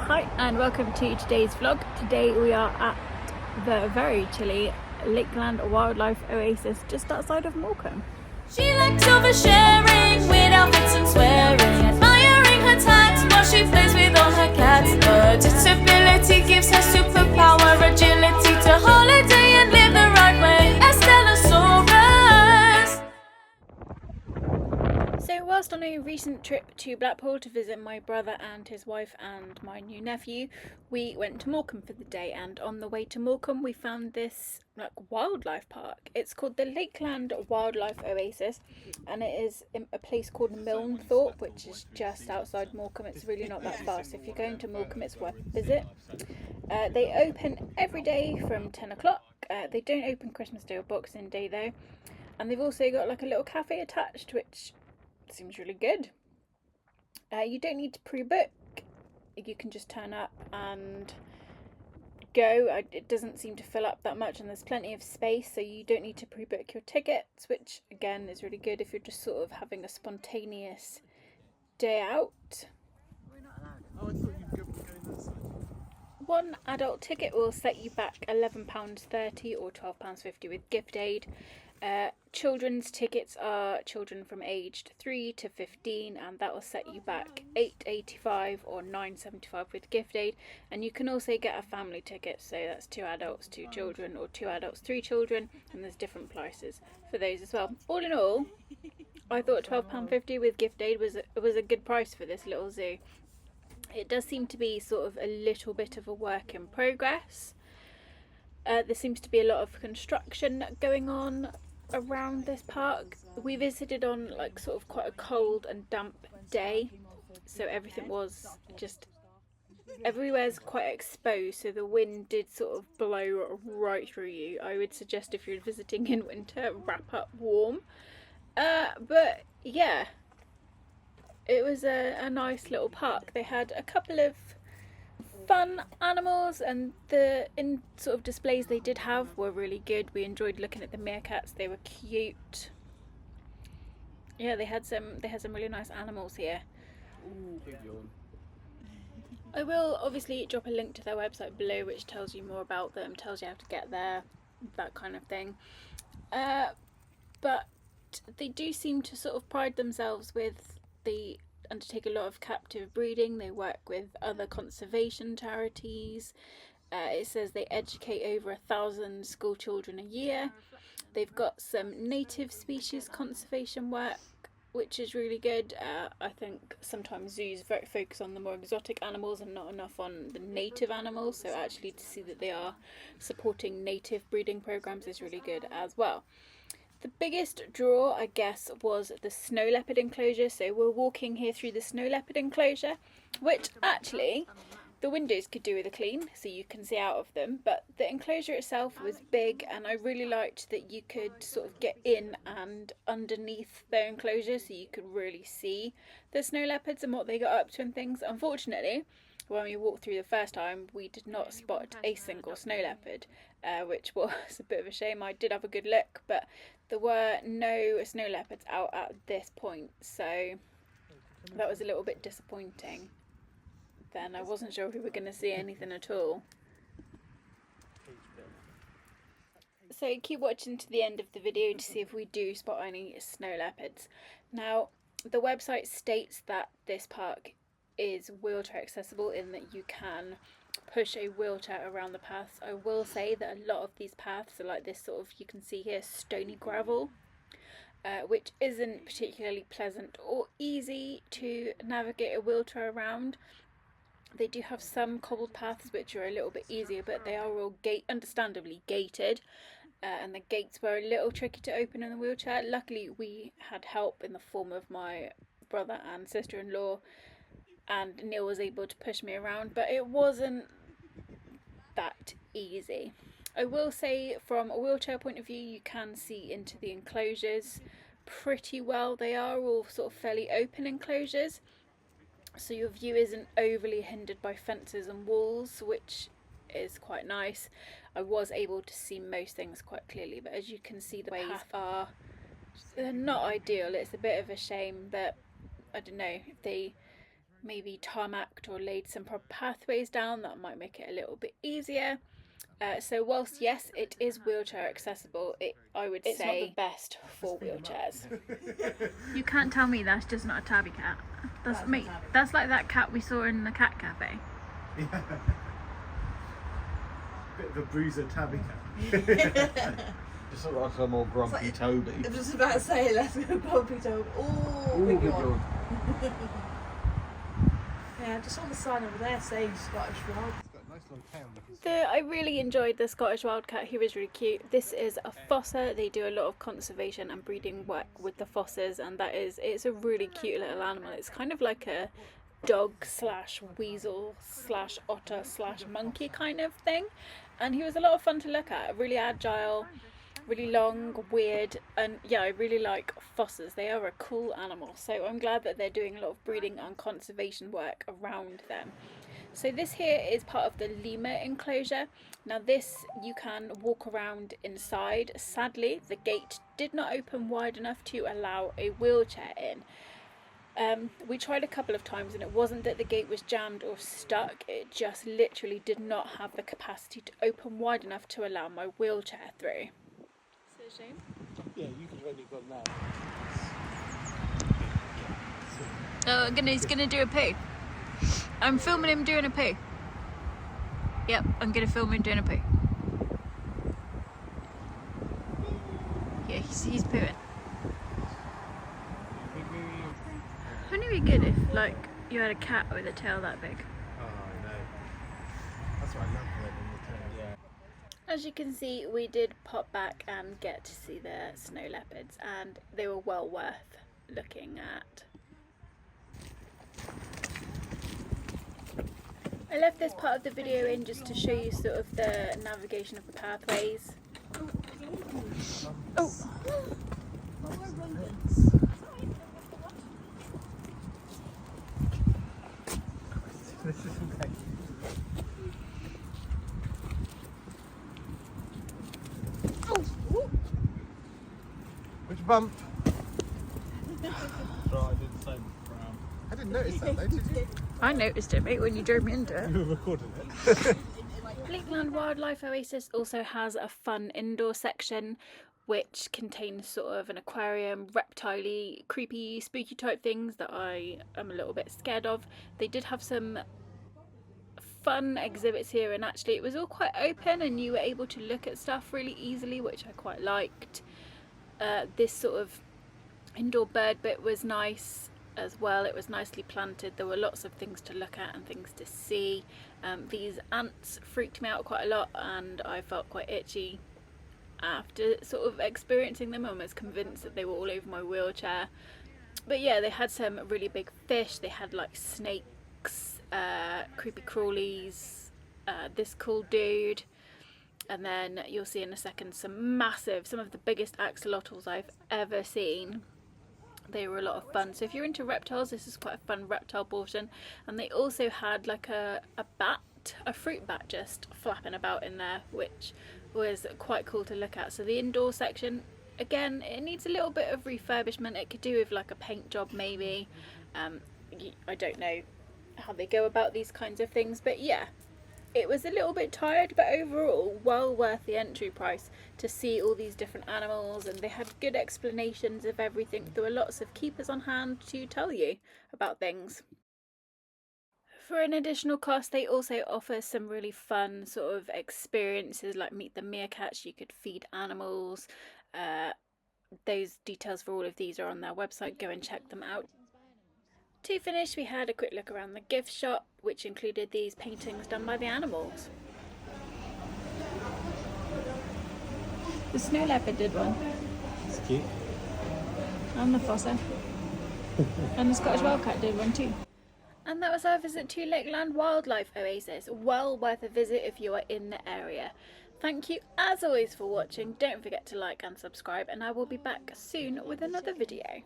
Hi and welcome to today's vlog. Today we are at the very chilly Lakeland Wildlife Oasis just outside of Morecambe. She likes oversharing with outfits and swearing, admiring her tats while she plays with all her cats. Her disability gives her superpower, agility to holiday and live the right way. So whilst on a recent trip to Blackpool to visit my brother and his wife and my new nephew, we went to Morecambe for the day, and on the way to Morecambe we found this wildlife park. It's called the Lakeland Wildlife Oasis, and it is in a place called Milnthorpe, which is just outside Morecambe. It's really not that far, so if you're going to Morecambe it's worth a visit. They open every day from 10 o'clock. They don't open Christmas Day or Boxing Day though, and they've also got like a little cafe attached, which seems really good. You don't need to pre-book, you can just turn up and go. It doesn't seem to fill up that much, and there's plenty of space, so you don't need to pre-book your tickets, which again is really good if you're just sort of having a spontaneous day out. One adult ticket will set you back £11.30 or £12.50 with gift aid. Children's tickets are children from aged 3 to 15, and that will set you back £8.85 or £9.75 with gift aid. And you can also get a family ticket, so that's 2 adults, 2 children, or 2 adults, 3 children, and there's different prices for those as well. All in all, I thought £12.50 with gift aid was a good price for this little zoo. It does seem to be sort of a little bit of a work in progress. There seems to be a lot of construction going on around this park. We visited on like sort of quite a cold and damp day, so everything was just, everywhere's quite exposed, so the wind did sort of blow right through you. I would suggest if you're visiting in winter, wrap up warm. But yeah, it was a nice little park. They had a couple of fun animals, and the sort of displays they did have were really good. We enjoyed looking at the meerkats, they were cute. Yeah, they had some really nice animals here. Ooh, big yawn. I will obviously drop a link to their website below, which tells you more about them, tells you how to get there, that kind of thing. But they do seem to sort of pride themselves with undertake a lot of captive breeding. They work with other conservation charities. It says they educate over 1,000 school children a year. They've got some native species conservation work, which is really good. I think sometimes zoos focus on the more exotic animals and not enough on the native animals, so actually to see that they are supporting native breeding programs is really good as well. The biggest draw, I guess, was the snow leopard enclosure. So we're walking here through the snow leopard enclosure, which actually the windows could do with a clean, so you can see out of them. But the enclosure itself was big, and I really liked that you could sort of get in and underneath the enclosure, so you could really see the snow leopards and what they got up to and things. Unfortunately, when we walked through the first time, we did not spot a single snow leopard, which was a bit of a shame. I did have a good look, but there were no snow leopards out at this point, so that was a little bit disappointing. Then I wasn't sure if we were going to see anything at all. So keep watching to the end of the video to see if we do spot any snow leopards. Now, the website states that this park is wheelchair accessible, in that you can push a wheelchair around the paths. I will say that a lot of these paths are like this sort of, you can see here, stony gravel, which isn't particularly pleasant or easy to navigate a wheelchair around. They do have some cobbled paths which are a little bit easier, but they are all understandably gated, and the gates were a little tricky to open in the wheelchair. Luckily we had help in the form of my brother and sister-in-law, and Neil was able to push me around, but it wasn't that easy. I will say from a wheelchair point of view, you can see into the enclosures pretty well. They are all sort of fairly open enclosures, so your view isn't overly hindered by fences and walls, which is quite nice. I was able to see most things quite clearly, but as you can see, the ways they're not ideal. It's a bit of a shame that, I don't know, if they maybe tarmacked or laid some proper pathways down that might make it a little bit easier. So whilst yes, it is wheelchair accessible, I would say it's not the best for wheelchairs. You can't tell me that's just not a tabby cat. That's me. That's like that cat we saw in the cat cafe. Yeah. Bit of a bruiser tabby cat. Just sort of like a more grumpy Toby. I was just about to say, let's go grumpy Toby. Oh, big yawn. Yeah, just on the sign over there saying Scottish Wild. It's got a nice long tail. I really enjoyed the Scottish Wildcat. He was really cute. This is a fosser. They do a lot of conservation and breeding work with the fossers, and it's a really cute little animal. It's kind of like a dog slash weasel slash otter slash monkey kind of thing, and he was a lot of fun to look at. Really agile, really long, weird, and yeah, I really like fossers. They are a cool animal, so I'm glad that they're doing a lot of breeding and conservation work around them. So this here is part of the lemur enclosure. Now this, you can walk around inside. Sadly, the gate did not open wide enough to allow a wheelchair in. We tried a couple of times, and it wasn't that the gate was jammed or stuck, it just literally did not have the capacity to open wide enough to allow my wheelchair through. It's a shame. Yeah, you could have only gone now. Oh, he's gonna do a poo. I'm filming him doing a poo. Yep, I'm gonna film him doing a poo. Yeah, he's pooing. Wouldn't it be good if, like, you had a cat with a tail that big? Oh, I know. That's what I love about the tail. Yeah. As you can see, we did pop back and get to see the snow leopards, and they were well worth looking at. I left this part of the video in just to show you sort of the navigation of the pathways. Oh! This is okay. Which bump? Right, I did the same brown. I didn't notice that though, did you? I noticed it, mate, when you drove me into it. You were recording it. Lakeland Wildlife Oasis also has a fun indoor section which contains sort of an aquarium, reptile-y, creepy, spooky type things that I am a little bit scared of. They did have some fun exhibits here, and actually it was all quite open and you were able to look at stuff really easily, which I quite liked. This sort of indoor bird bit was nice as well. It was nicely planted. There were lots of things to look at and things to see. These ants freaked me out quite a lot, and I felt quite itchy after sort of experiencing them. I was convinced that they were all over my wheelchair. But yeah, they had some really big fish. They had like snakes, creepy crawlies, this cool dude, and then you'll see in a second some of the biggest axolotls I've ever seen. They were a lot of fun. So if you're into reptiles, this is quite a fun reptile portion. And they also had like a fruit bat just flapping about in there, which was quite cool to look at. So the indoor section, again, it needs a little bit of refurbishment. It could do with like a paint job maybe. I don't know how they go about these kinds of things, but yeah, it was a little bit tired, but overall well worth the entry price to see all these different animals, and they had good explanations of everything. There were lots of keepers on hand to tell you about things. For an additional cost, they also offer some really fun sort of experiences like meet the meerkats. You could feed animals. Those details for all of these are on their website. Go and check them out. To finish, we had a quick look around the gift shop, which included these paintings done by the animals. The snow leopard did one. It's cute. And the fosser. And the Scottish wildcat did one too. And that was our visit to Lakeland Wildlife Oasis. Well worth a visit if you are in the area. Thank you as always for watching. Don't forget to like and subscribe, and I will be back soon with another video.